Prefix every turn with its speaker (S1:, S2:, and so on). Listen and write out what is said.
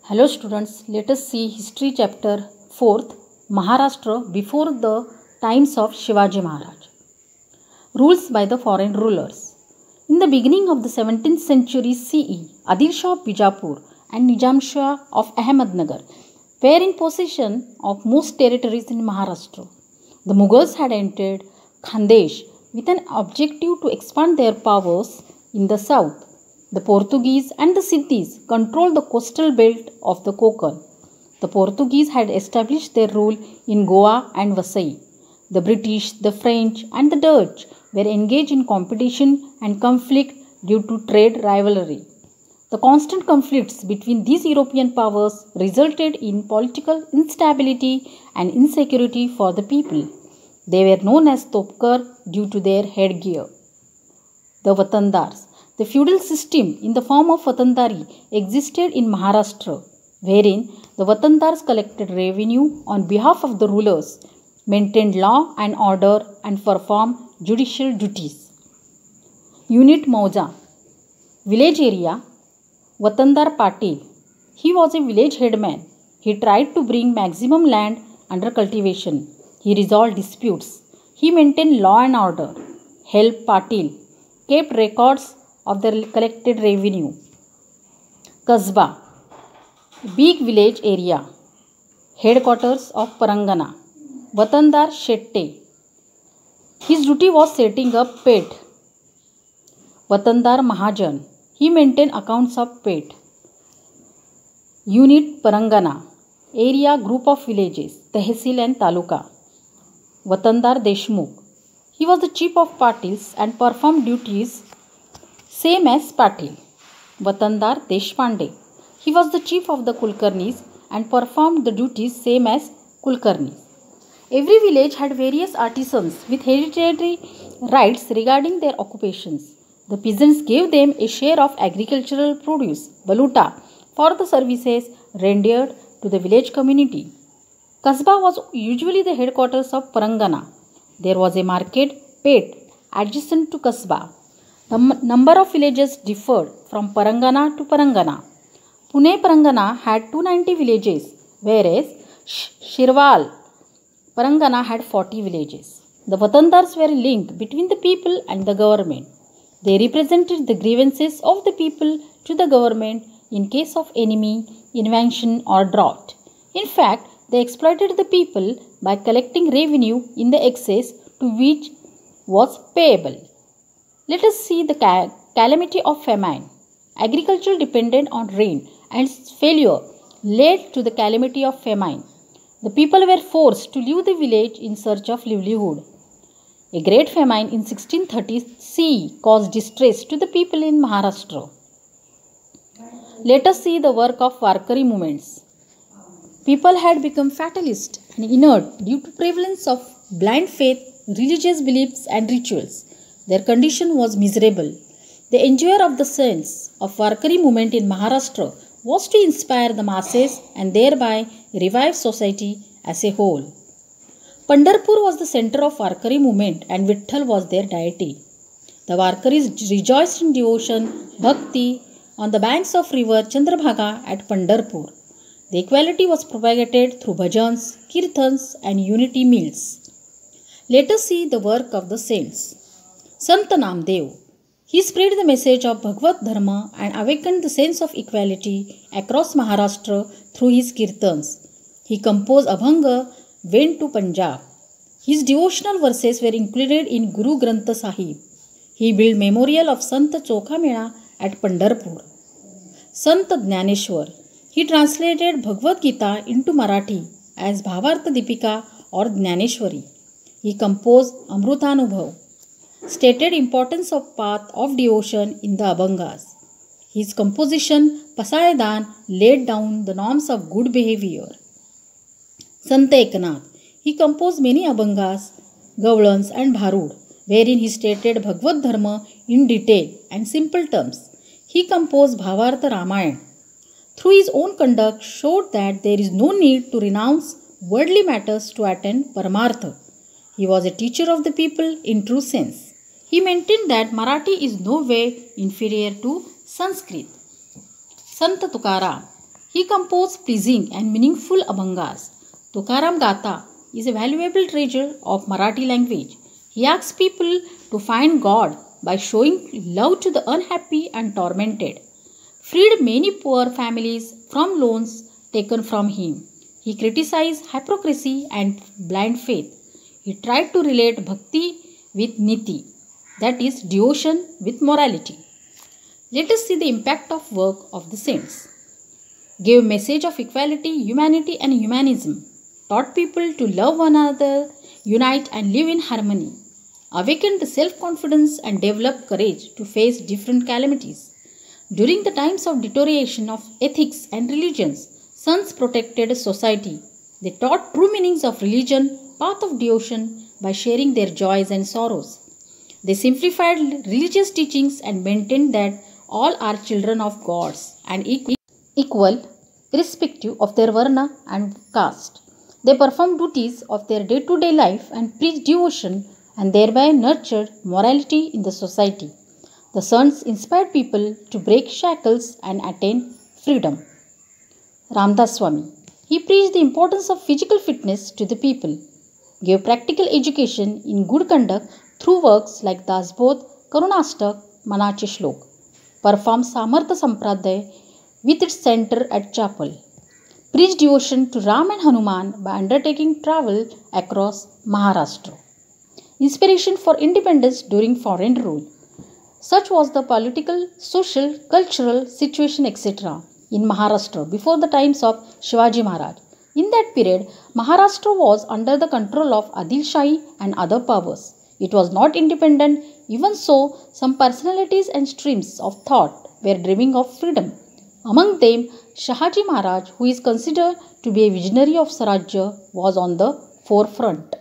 S1: Hello students, let us see history chapter 4th, Maharashtra before the times of Shivaji Maharaj. Rules by the foreign rulers. In the beginning of the 17th century CE, Adil Shah of Bijapur and Nizam Shah of Ahmednagar were in possession of most territories in Maharashtra. The Mughals had entered Khandesh with an objective to expand their powers in the south. The Portuguese and the Siddhis controlled the coastal belt of the Konkan. The Portuguese had established their rule in Goa and Vasai. The British, the French, and the Dutch were engaged in competition and conflict due to trade rivalry. The constant conflicts between these European powers resulted in political instability and insecurity for the people. They were known as Topkar due to their headgear. The Watandars. The feudal system in the form of Watandari existed in Maharashtra, wherein the Watandars collected revenue on behalf of the rulers, maintained law and order, and performed judicial duties. Unit Mauza. Village area. Watandar Patil. He was a village headman. He tried to bring maximum land under cultivation. He resolved disputes. He maintained law and order. Help Patil. Kept records of the collected revenue. Kasba. Big village area. Headquarters of Parangana. Watandar Shette. His duty was setting up pet. Watandar Mahajan. He maintained accounts of pet. Unit Parangana. Area group of villages, Tehsil and Taluka. Watandar Deshmukh. He was the chief of Patils and performed duties same as Patil. Watandar Deshpande. He was the chief of the Kulkarnis and performed the duties same as Kulkarnis. Every village had various artisans with hereditary rights regarding their occupations. The peasants gave them a share of agricultural produce, baluta, for the services rendered to the village community. Kasba was usually the headquarters of Parangana. There was a market, Pet, adjacent to Kasba. The number of villages differed from Parangana to Parangana. Pune Parangana had 290 villages, whereas Shirwal Parangana had 40 villages. The Watandars were a link between the people and the government. They represented the grievances of the people to the government in case of enemy, invasion or drought. In fact, they exploited the people by collecting revenue in the excess to which was payable. Let us see the calamity of famine. Agriculture depended on rain and its failure led to the calamity of famine. The people were forced to leave the village in search of livelihood. A great famine in 1630 CE caused distress to the people in Maharashtra. Let us see the work of Warkari movements. People had become fatalist and inert due to prevalence of blind faith, religious beliefs and rituals. Their condition was miserable. The endeavour of the saints of Warkari movement in Maharashtra was to inspire the masses and thereby revive society as a whole. Pandharpur was the centre of Warkari movement and Vitthal was their deity. The Warkaris rejoiced in devotion, bhakti on the banks of river Chandrabhaga at Pandharpur. The equality was propagated through bhajans, kirtans and unity meals. Let us see the work of the saints. Sant Namdev. He spread the message of Bhagavad Dharma and awakened the sense of equality across Maharashtra through his kirtans. He composed Abhanga, went to Punjab. His devotional verses were included in Guru Granth Sahib. He built memorial of Sant Chokha Mela at Pandharpur. Sant Jnaneshwar. He translated Bhagavad Gita into Marathi as Bhavartha Dipika or Jnaneshwari. He composed Amrutanubhav, stated importance of path of devotion in the Abhangas. His composition Pasayadan laid down the norms of good behavior. Sant Eknath. He composed many Abhangas, Gavalans and Bharud, wherein he stated Bhagavad Dharma in detail and simple terms. He composed Bhavartha Ramayana. Through his own conduct showed that there is no need to renounce worldly matters to attain Paramartha. He was a teacher of the people in true sense. He maintained that Marathi is no way inferior to Sanskrit. Sant Tukaram. He composed pleasing and meaningful abhangas. Tukaram Gata is a valuable treasure of Marathi language. He asks people to find God by showing love to the unhappy and tormented. Freed many poor families from loans taken from him. He criticized hypocrisy and blind faith. He tried to relate bhakti with niti, that is, devotion with morality. Let us see the impact of work of the saints. Gave message of equality, humanity and humanism. Taught people to love one another, unite and live in harmony. Awakened the self-confidence and developed courage to face different calamities. During the times of deterioration of ethics and religions, sons protected society. They taught true meanings of religion, path of devotion by sharing their joys and sorrows. They simplified religious teachings and maintained that all are children of gods and equal irrespective of their varna and caste. They performed duties of their day-to-day life and preached devotion and thereby nurtured morality in the society. The sons inspired people to break shackles and attain freedom. Ramdas Swami. He preached the importance of physical fitness to the people, gave practical education in good conduct through works like Dasbodh, Karunastak, Manache Shlok, performed Samartha Sampradaya with its center at chapel, preached devotion to Ram and Hanuman by undertaking travel across Maharashtra. Inspiration for independence during foreign rule. Such was the political, social, cultural situation etc. in Maharashtra before the times of Shivaji Maharaj. In that period, Maharashtra was under the control of Adil Shahi and other powers. It was not independent. Even so, some personalities and streams of thought were dreaming of freedom. Among them, Shahaji Maharaj, who is considered to be a visionary of Swarajya, was on the forefront.